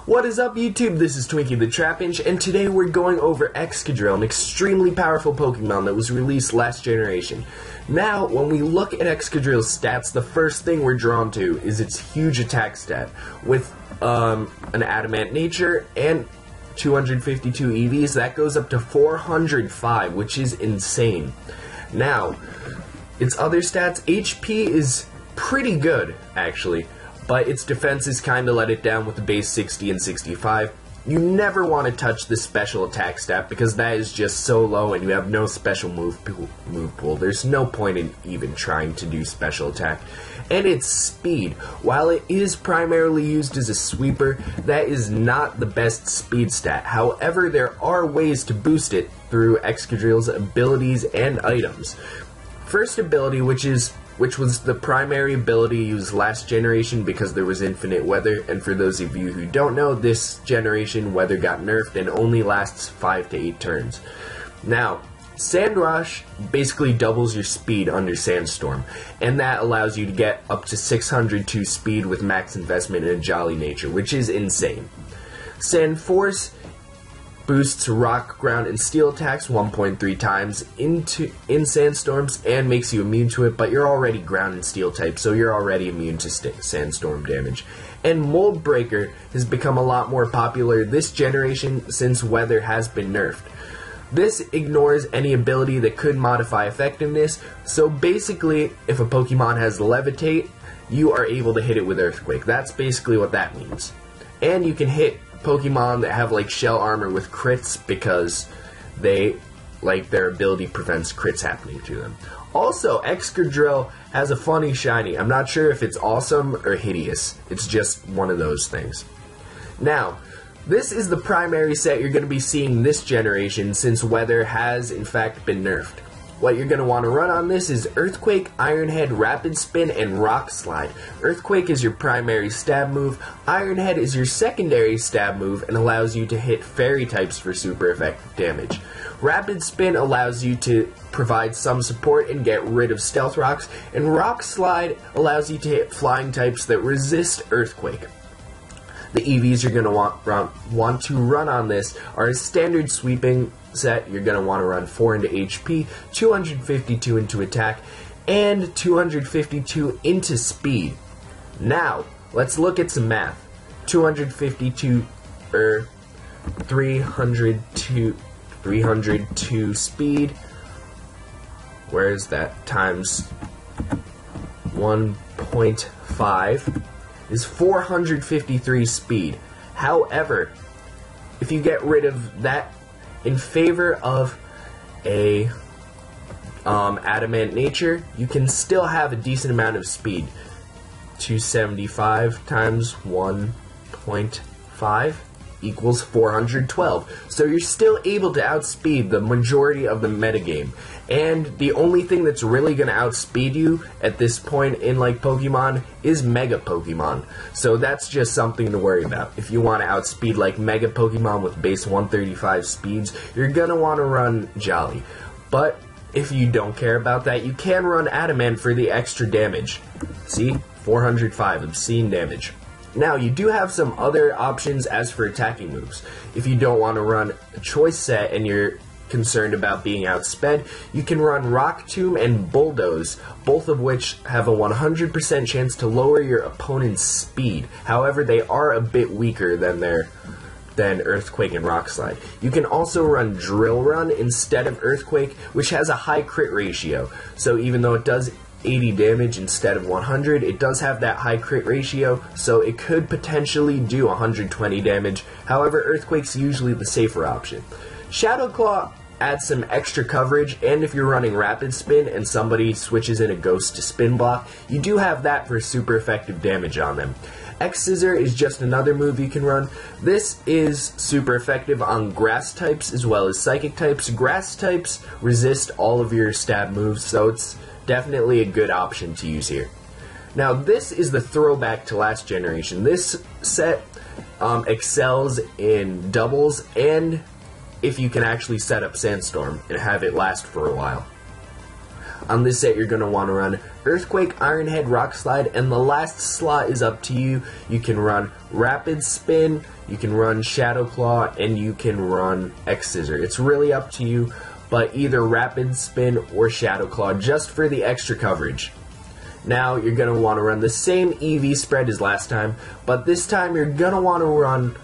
What is up, YouTube? This is Twinkie the Trapinch, and today we're going over Excadrill, an extremely powerful Pokemon that was released last generation. Now, when we look at Excadrill's stats, the first thing we're drawn to is its huge attack stat, with an Adamant nature and 252 EVs. That goes up to 405, which is insane. Now, its other stats, HP is pretty good, actually, but its defense is kind of let it down with the base 60 and 65. You never want to touch the special attack stat because that is just so low and you have no special move pool. There's no point in even trying to do special attack. And its speed, while it is primarily used as a sweeper, that is not the best speed stat. However, there are ways to boost it through Excadrill's abilities and items. First ability, which was the primary ability used last generation because there was infinite weather, and for those of you who don't know, this generation weather got nerfed and only lasts 5 to 8 turns. Now, Sand Rush basically doubles your speed under Sandstorm, and that allows you to get up to 602 speed with max investment in a Jolly nature, which is insane. Sand Force boosts rock, ground, and steel attacks 1.3 times in sandstorms and makes you immune to it, but you're already ground and steel type, so you're already immune to sandstorm damage. And Mold Breaker has become a lot more popular this generation since weather has been nerfed. This ignores any ability that could modify effectiveness, so basically if a Pokemon has Levitate, you are able to hit it with Earthquake. That's basically what that means. And you can hit Pokemon that have like shell armor with crits because their ability prevents crits happening to them. Also, Excadrill has a funny shiny. I'm not sure if it's awesome or hideous. It's just one of those things. Now, this is the primary set you're going to be seeing this generation since weather has in fact been nerfed. What you're going to want to run on this is Earthquake, Iron Head, Rapid Spin, and Rock Slide. Earthquake is your primary stab move, Iron Head is your secondary stab move and allows you to hit fairy types for super effective damage. Rapid Spin allows you to provide some support and get rid of Stealth Rocks, and Rock Slide allows you to hit flying types that resist Earthquake. The EVs you're going to want to run on this are a standard sweeping set. You're going to want to run 4 into HP, 252 into attack, and 252 into speed. Now, let's look at some math. 302 speed. Where is that? Times 1.5 is 453 speed. However, if you get rid of that in favor of a Adamant nature, you can still have a decent amount of speed. 275 times 1.5 equals 412. So you're still able to outspeed the majority of the metagame. And the only thing that's really going to outspeed you at this point in like Pokemon is Mega Pokemon. So that's just something to worry about. If you want to outspeed like Mega Pokemon with base 135 speeds, you're going to want to run Jolly. But if you don't care about that, you can run Adamant for the extra damage. See? 405, obscene damage. Now, you do have some other options as for attacking moves. If you don't want to run a choice set and you're concerned about being outsped, you can run Rock Tomb and Bulldoze, both of which have a 100% chance to lower your opponent's speed. However, they are a bit weaker than Earthquake and Rock Slide. You can also run Drill Run instead of Earthquake, which has a high crit ratio. So even though it does 80 damage instead of 100, it does have that high crit ratio, so it could potentially do 120 damage. However, Earthquake's usually the safer option. Shadow Claw adds some extra coverage, and if you're running Rapid Spin and somebody switches in a Ghost to Spin Block, you do have that for super effective damage on them. X-Scissor is just another move you can run. This is super effective on grass types as well as psychic types. Grass types resist all of your stab moves, so it's definitely a good option to use here. Now, this is the throwback to last generation. This set excels in doubles and if you can actually set up Sandstorm and have it last for a while. On this set, you're going to want to run Earthquake, Iron Head, Rock Slide, and the last slot is up to you. You can run Rapid Spin, you can run Shadow Claw, and you can run X Scissor. It's really up to you, but either Rapid Spin or Shadow Claw just for the extra coverage. Now you're going to want to run the same EV spread as last time, but this time you're going to want to run,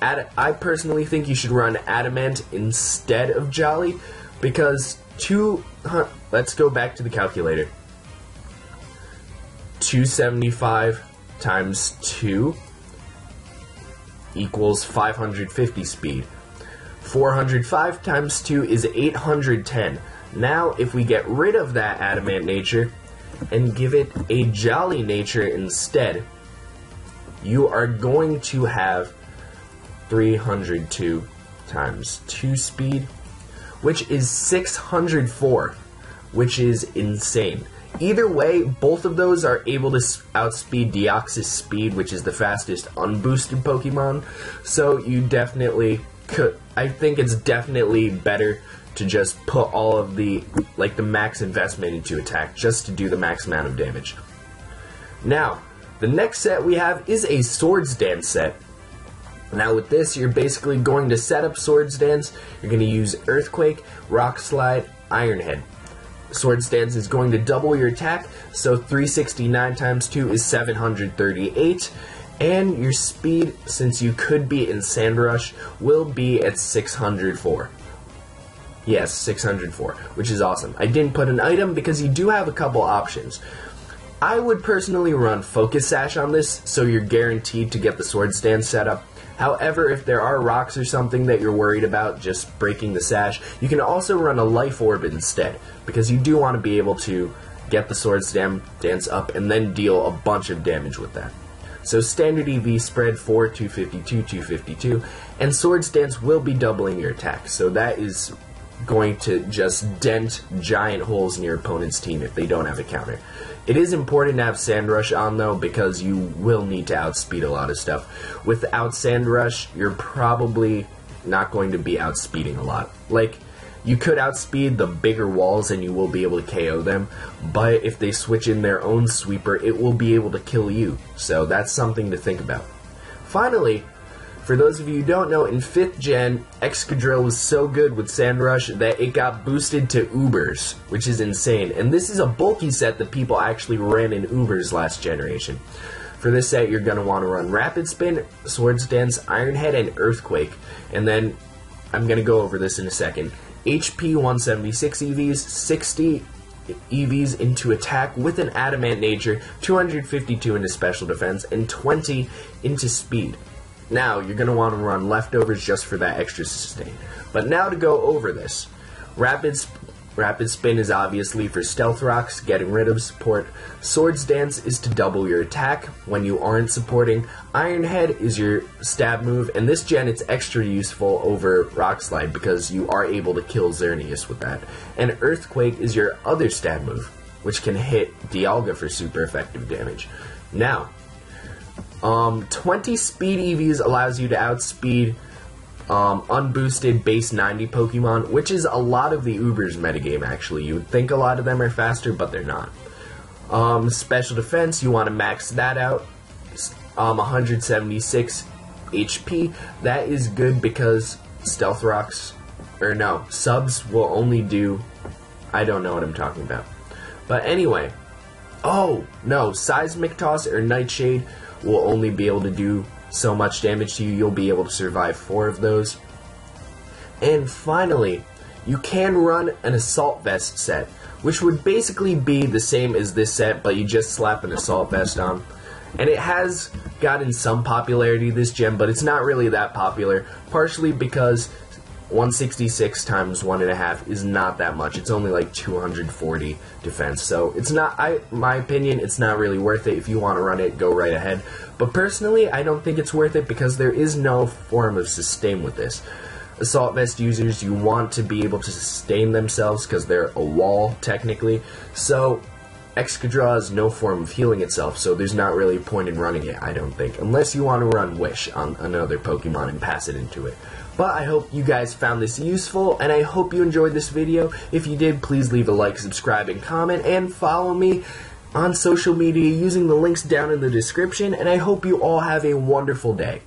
I personally think you should run Adamant instead of Jolly, because let's go back to the calculator. 275 times 2 equals 550 speed. 405 times 2 is 810. Now, if we get rid of that Adamant nature and give it a Jolly nature instead, you are going to have 302 times 2 speed, which is 604, which is insane. Either way, both of those are able to outspeed Deoxys Speed, which is the fastest unboosted Pokemon, so you definitely could. I think it's definitely better to just put all of the max investment into attack, just to do the max amount of damage. Now, the next set we have is a Swords Dance set. Now with this, you're basically going to set up Swords Dance. You're going to use Earthquake, Rock Slide, Iron Head. Swords Dance is going to double your attack, so 369 times 2 is 738, and your speed, since you could be in Sand Rush, will be at 604. Yes, 604, which is awesome. I didn't put an item because you do have a couple options. I would personally run Focus Sash on this, so you're guaranteed to get the Swords Dance set up. However, if there are rocks or something that you're worried about just breaking the sash, you can also run a Life Orb instead, because you do want to be able to get the Swords Dance up and then deal a bunch of damage with that. So standard EV spread 4, 252, 252, and Swords Dance will be doubling your attack, so that is going to just dent giant holes in your opponent's team if they don't have a counter. It is important to have Sand Rush on though, because you will need to outspeed a lot of stuff. Without Sand Rush, you're probably not going to be outspeeding a lot. Like, you could outspeed the bigger walls and you will be able to KO them, but if they switch in their own sweeper, it will be able to kill you. So that's something to think about. Finally, for those of you who don't know, in 5th gen, Excadrill was so good with Sand Rush that it got boosted to Ubers, which is insane. And this is a bulky set that people actually ran in Ubers last generation. For this set, you're going to want to run Rapid Spin, Swords Dance, Iron Head, and Earthquake. And then, I'm going to go over this in a second. HP 176 EVs, 60 EVs into attack with an Adamant nature, 252 into special defense, and 20 into speed. Now, you're going to want to run Leftovers just for that extra sustain. But now to go over this. Rapid Spin is obviously for Stealth Rocks, getting rid of support. Swords Dance is to double your attack when you aren't supporting. Iron Head is your stab move, and this gen it's extra useful over Rock Slide because you are able to kill Xerneas with that. And Earthquake is your other stab move, which can hit Dialga for super effective damage. Now, 20 speed EVs allows you to outspeed unboosted base 90 Pokemon, which is a lot of the Ubers metagame actually. You would think a lot of them are faster, but they're not. Special defense, you want to max that out. 176 HP. That is good because Stealth Rocks, or no, subs will only do, I don't know what I'm talking about. But anyway, oh no, Seismic Toss or Nightshade will only be able to do so much damage to you. You'll be able to survive 4 of those. And finally, you can run an Assault Vest set, which would basically be the same as this set, but you just slap an Assault Vest on. And it has gotten some popularity this gen, but it's not really that popular, partially because 166 times 1.5 is not that much. It's only like 240 defense, so it's not, my opinion, it's not really worth it. If you want to run it, go right ahead. But personally, I don't think it's worth it because there is no form of sustain with this. Assault Vest users, you want to be able to sustain themselves because they're a wall, technically. So, Excadrill has no form of healing itself, so there's not really a point in running it, I don't think. Unless you want to run Wish on another Pokemon and pass it into it. But I hope you guys found this useful, and I hope you enjoyed this video. If you did, please leave a like, subscribe, and comment, and follow me on social media using the links down in the description, and I hope you all have a wonderful day.